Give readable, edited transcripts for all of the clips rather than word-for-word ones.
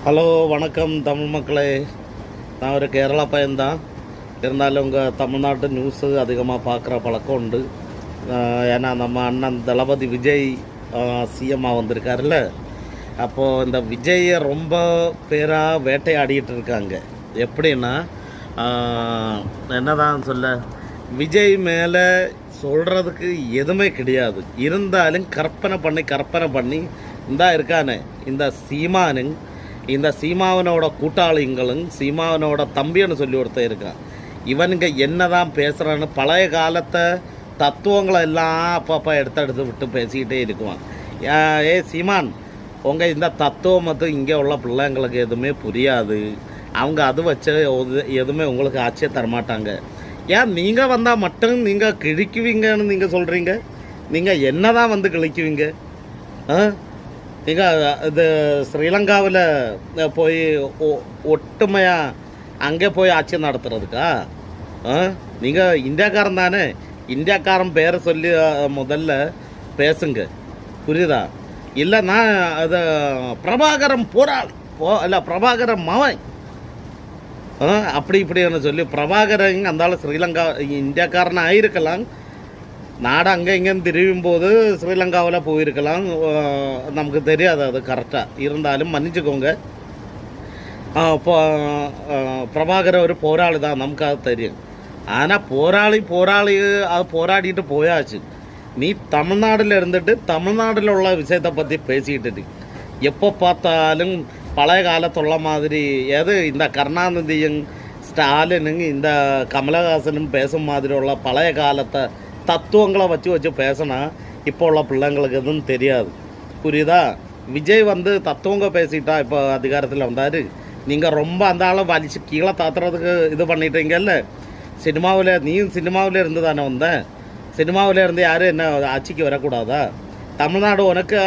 Hello, வணக்கம் தமிழ் மக்களே. நான் ஒரு கேரளா பையன்தான். இருந்தாலும் உங்கள் தமிழ்நாட்டு நியூஸு அதிகமாக பார்க்குற பழக்கம் உண்டு. ஏன்னா நம்ம அண்ணன் தளபதி விஜய் சிஎம்மாக வந்திருக்காருல்ல. அப்போது இந்த விஜயை ரொம்ப பேராக வேட்டையாடிட்டு இருக்காங்க. எப்படின்னா என்னதான் சொல்ல, விஜய் மேலே சொல்கிறதுக்கு எதுவுமே கிடையாது. இருந்தாலும் கற்பனை பண்ணி இந்தா இருக்கானே இந்த சீமானுங்க, இந்த சீமாவனோட கூட்டாளிங்களும் சீமாவனோட தம்பின்னு சொல்லி ஒருத்தர் இருக்கான். இவனுங்க என்ன தான் பேசுகிறான்னு பழைய காலத்தை தத்துவங்களை எல்லாம் அப்பப்போ எடுத்து விட்டு பேசிக்கிட்டே இருக்குவான். ஏ சீமான், உங்கள் இந்த தத்துவம் மட்டும் இங்கே உள்ள பிள்ளைங்களுக்கு எதுவுமே புரியாது. அவங்க அது வச்சு எதுவுமே உங்களுக்கு ஆட்சியை தரமாட்டாங்க. ஏன் நீங்கள் வந்தால் மட்டும் நீங்கள் கிழிக்குவீங்கன்னு நீங்கள் சொல்கிறீங்க? நீங்கள் என்ன தான் வந்து கிழிக்குவீங்க? நீங்கள் இது ஸ்ரீலங்காவில் போய் ஒட்டுமையாக அங்கே போய் ஆட்சி நடத்துறதுக்கா? நீங்கள் இந்தியாக்காரன் தானே. இந்தியாக்காரன் பேரை சொல்லி முதல்ல பேசுங்க, புரியுதா? இல்லைன்னா அது பிரபாகரன் போராளி இல்லை பிரபாகரன் மவன் அப்படி இப்படின்னு சொல்லி பிரபாகரன் அந்த ஸ்ரீலங்கா இந்தியாக்காரன் ஆகிருக்கலாம். நாடு அங்கே இங்கேன்னு திரும்பும் போது ஸ்ரீலங்காவில் போயிருக்கலாம், நமக்கு தெரியாது அது கரெக்டாக. இருந்தாலும் மன்னிச்சுக்கோங்க. பிரபாகரன் ஒரு போராளி தான், நமக்கு அது தெரியும். ஆனால் போராளி அது போராடிட்டு போயாச்சு. நீ தமிழ்நாட்டில் இருந்துட்டு தமிழ்நாட்டில் உள்ள விஷயத்தை பற்றி பேசிக்கிட்டு எப்போ பார்த்தாலும் பழைய காலத்துள்ள மாதிரி இந்த கருணாநிதியும் ஸ்டாலினுங்க இந்த கமலஹாசனும் பேசும் மாதிரி உள்ள பழைய காலத்தை தத்துவங்களை வச்சு பேசினா இப்போ உள்ள பிள்ளைங்களுக்கு எதுவும் தெரியாது, புரியுதா? விஜய் வந்து தத்துவங்க பேசிட்டா இப்போ அதிகாரத்தில் வந்தார். நீங்கள் ரொம்ப அந்த ஆளை வலிச்சு கீழே தாத்துறதுக்கு இது பண்ணிட்டீங்கல்ல. நீயும் சினிமாவில் இருந்து தானே வந்தேன். சினிமாவில் இருந்து யாரும் என்ன ஆட்சிக்கு வரக்கூடாதா? தமிழ்நாடு உனக்கு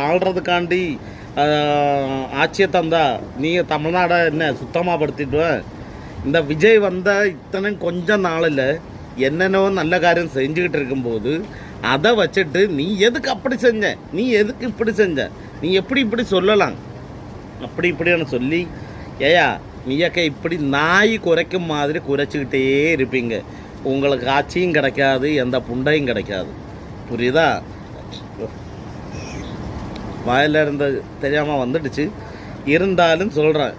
ஆள்றதுக்காண்டி ஆட்சியை தந்தா நீ தமிழ்நாடை என்ன சுத்தமாக படுத்திடுவேன்? இந்த விஜய் வந்த இத்தனை கொஞ்சம் நாளில் என்னென்னோ நல்ல காரியம் செஞ்சுக்கிட்டு இருக்கும்போது அதை வச்சுட்டு நீ எதுக்கு அப்படி செஞ்ச, நீ எதுக்கு இப்படி செஞ்ச, நீ எப்படி இப்படி சொல்லலாம் அப்படி இப்படின்னு சொல்லி ஏயா நீயக்க இப்படி நாய் குறைக்கும் மாதிரி குறைச்சிக்கிட்டே இருப்பீங்க. உங்களுக்கு ஆட்சியும் கிடைக்காது, எந்த புண்டையும் கிடைக்காது, புரியுதா? வாயில இருந்து தெரியாமல் வந்துடுச்சு. இருந்தாலும் சொல்கிறேன்,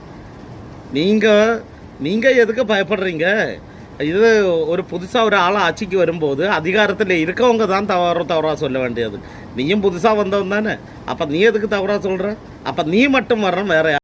நீங்கள் எதுக்கு பயப்படுறீங்க? இது ஒரு புதுசாக ஒரு ஆளை ஆட்சிக்கு வரும்போது அதிகாரத்தில் இருக்கவங்க தான் தவறாக சொல்ல வேண்டியது. நீயும் புதுசாக வந்தவன் தானே, அப்போ நீ எதுக்கு தவறாக சொல்கிற? அப்போ நீ மட்டும் வர்ற வேற